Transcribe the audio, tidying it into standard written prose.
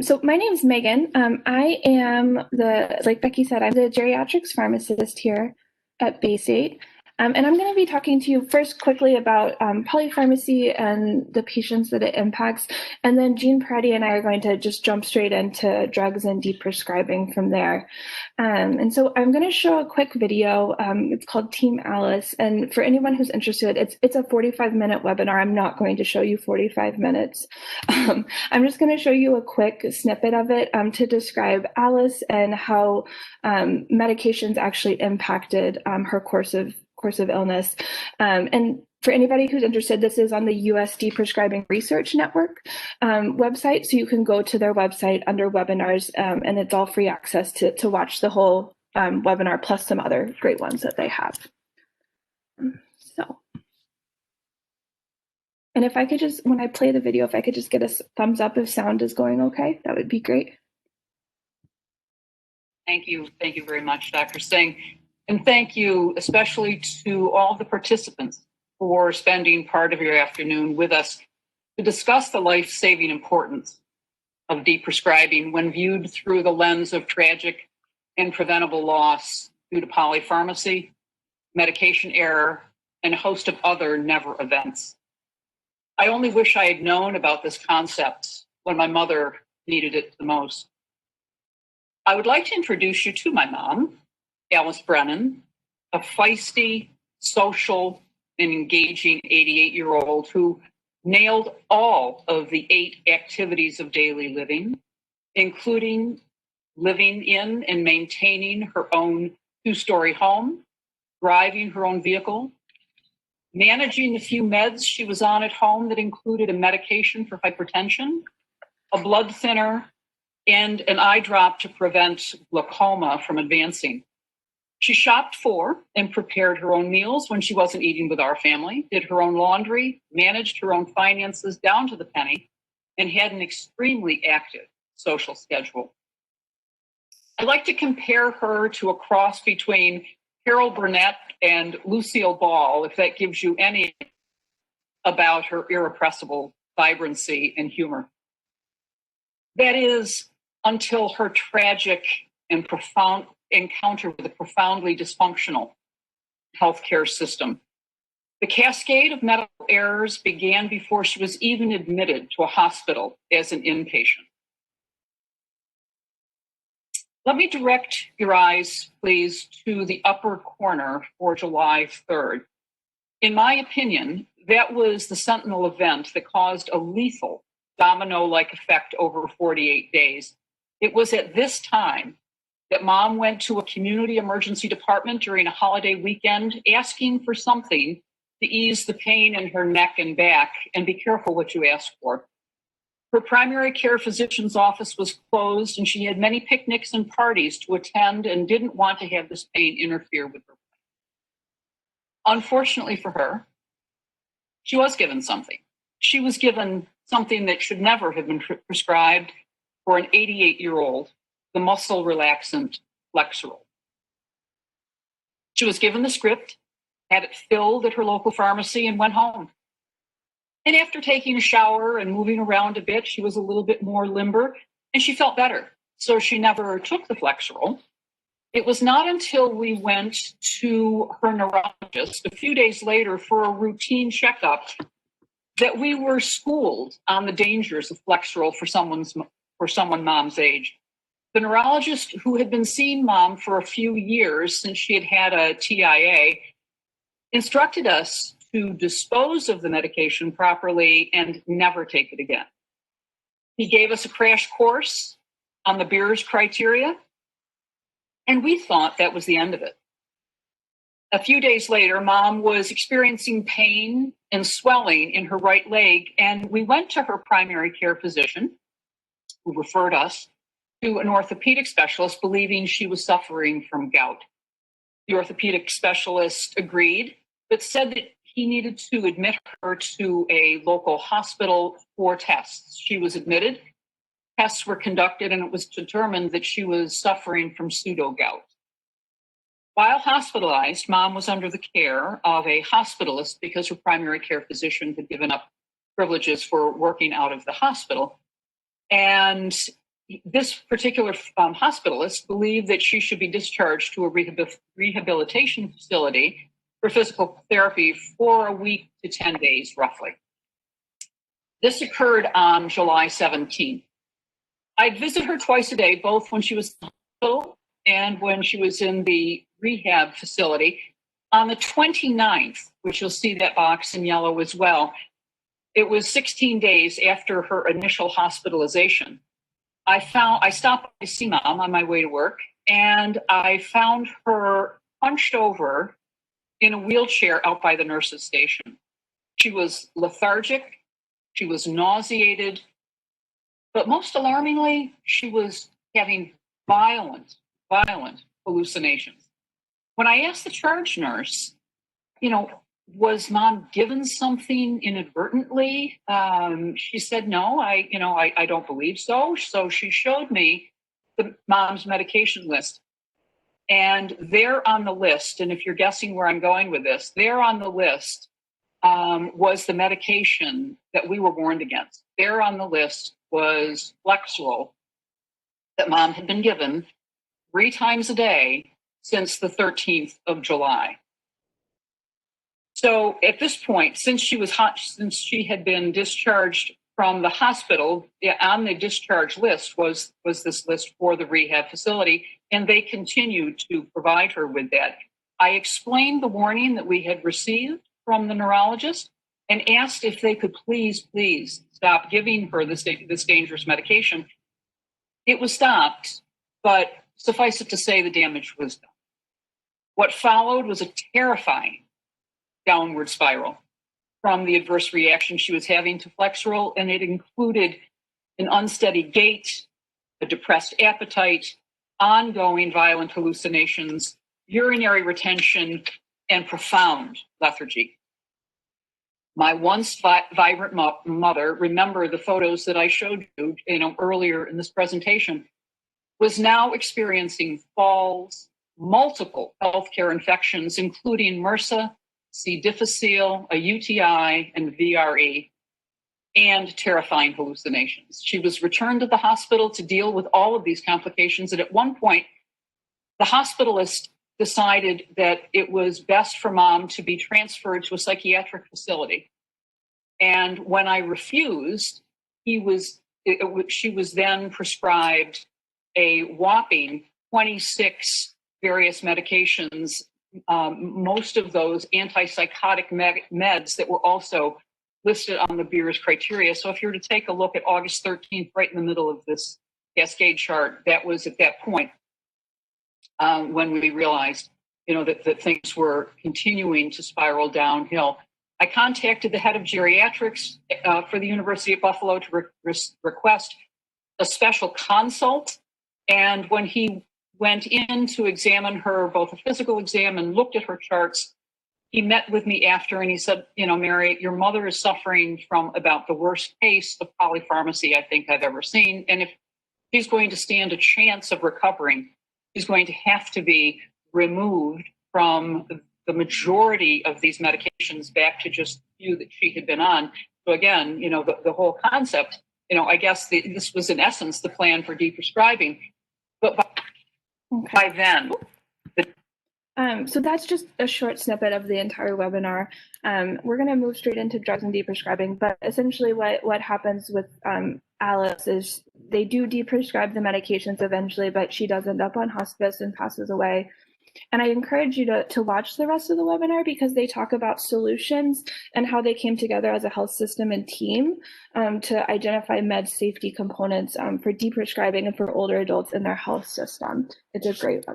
So my name is Megan. I am like Becky said, I'm the geriatrics pharmacist here at Baystate. And I'm going to be talking to you first quickly about polypharmacy and the patients that it impacts. And then Jean Peretti and I are going to just jump straight into drugs and deprescribing from there. And so I'm going to show a quick video. It's called Team Alice. And for anyone who's interested, it's a 45-minute webinar. I'm not going to show you 45 minutes. I'm just going to show you a quick snippet of it to describe Alice and how medications actually impacted her course of illness. And for anybody who's interested, this is on the US Deprescribing Research Network website. So you can go to their website under webinars, and it's all free access to watch the whole webinar, plus some other great ones that they have. And if I could just, when I play the video, if I could just get a thumbs up if sound is going okay, that would be great. Thank you. Thank you very much, Dr. Singh. And thank you especially to all the participants for spending part of your afternoon with us to discuss the life-saving importance of deprescribing when viewed through the lens of tragic and preventable loss due to polypharmacy, medication error, and a host of other never events. I only wish I had known about this concept when my mother needed it the most. I would like to introduce you to my mom, Alice Brennan, a feisty, social, and engaging 88-year-old who nailed all of the 8 activities of daily living, including living in and maintaining her own 2-story home, driving her own vehicle, managing the few meds she was on at home that included a medication for hypertension, a blood thinner, and an eye drop to prevent glaucoma from advancing. She shopped for and prepared her own meals when she wasn't eating with our family, did her own laundry, managed her own finances down to the penny, and had an extremely active social schedule. I like to compare her to a cross between Carol Burnett and Lucille Ball, if that gives you any about her irrepressible vibrancy and humor. That is, until her tragic and profound encounter with a profoundly dysfunctional healthcare system. The cascade of medical errors began before she was even admitted to a hospital as an inpatient. Let me direct your eyes, please, to the upper corner for July 3rd. In my opinion, that was the sentinel event that caused a lethal domino-like effect over 48 days. It was at this time that Mom went to a community emergency department during a holiday weekend asking for something to ease the pain in her neck and back, and be careful what you ask for. Her primary care physician's office was closed, and she had many picnics and parties to attend and didn't want to have this pain interfere with her. Unfortunately for her, she was given something. She was given something that should never have been prescribed for an 88-year-old, the muscle relaxant Flexeril. She was given the script, had it filled at her local pharmacy, and went home. And after taking a shower and moving around a bit, she was a little bit more limber and she felt better. So she never took the Flexeril. It was not until we went to her neurologist a few days later for a routine checkup that we were schooled on the dangers of Flexeril for someone Mom's age. The neurologist, who had been seeing Mom for a few years since she had had a TIA, instructed us to dispose of the medication properly and never take it again. He gave us a crash course on the Beers criteria, and we thought that was the end of it. A few days later, Mom was experiencing pain and swelling in her right leg, and we went to her primary care physician, who referred us to an orthopedic specialist, believing she was suffering from gout. The orthopedic specialist agreed, but said that he needed to admit her to a local hospital for tests. She was admitted, tests were conducted, and it was determined that she was suffering from pseudo-gout. While hospitalized, Mom was under the care of a hospitalist because her primary care physician had given up privileges for working out of the hospital. And this particular hospitalist believed that she should be discharged to a rehabilitation facility for physical therapy for a week to 10 days, roughly. This occurred on July 17th. I'd visit her twice a day, both when she was in the hospital and when she was in the rehab facility. On the 29th, which you'll see that box in yellow as well, it was 16 days after her initial hospitalization. I stopped to see Mom on my way to work, and I found her hunched over in a wheelchair out by the nurse's station. She was lethargic, she was nauseated, but most alarmingly, she was having violent hallucinations. When I asked the charge nurse, was Mom given something inadvertently? She said, no, I don't believe so. So she showed me the Mom's medication list. And there on the list, and if you're guessing where I'm going with this, there on the list was the medication that we were warned against. There on the list was Flexeril that Mom had been given 3 times a day since the 13th of July. So at this point, since she had been discharged from the hospital, on the discharge list was this list for the rehab facility, and they continued to provide her with that. I explained the warning that we had received from the neurologist and asked if they could please stop giving her this dangerous medication. It was stopped, but suffice it to say the damage was done. What followed was a terrifying downward spiral from the adverse reaction she was having to Flexeril, and it included an unsteady gait, a depressed appetite, ongoing violent hallucinations, urinary retention, and profound lethargy. My once vibrant mother, remember the photos that I showed you, earlier in this presentation, was now experiencing falls, multiple healthcare infections, including MRSA, C. difficile, a UTI, and VRE, and terrifying hallucinations. She was returned to the hospital to deal with all of these complications. And at one point, the hospitalist decided that it was best for Mom to be transferred to a psychiatric facility. And when I refused, she was then prescribed a whopping 26 various medications, most of those antipsychotic meds that were also listed on the Beers criteria. So if you were to take a look at August 13th, right in the middle of this cascade chart, that was at that point when we realized, that things were continuing to spiral downhill. I contacted the head of geriatrics for the University of Buffalo to request a special consult. And when he went in to examine her, both a physical exam and looked at her charts, he met with me after and he said, Mary, your mother is suffering from about the worst case of polypharmacy I think I've ever seen. And if she's going to stand a chance of recovering, she's going to have to be removed from the majority of these medications back to just a few that she had been on. So again, the whole concept, I guess this was in essence the plan for deprescribing. But by then, so that's just a short snippet of the entire webinar. We're going to move straight into drugs and deprescribing, but essentially what happens with Alice is they do deprescribe the medications eventually, but she does end up on hospice and passes away. And I encourage you to watch the rest of the webinar because they talk about solutions and how they came together as a health system and team to identify med safety components for deprescribing and for older adults in their health system. It's a great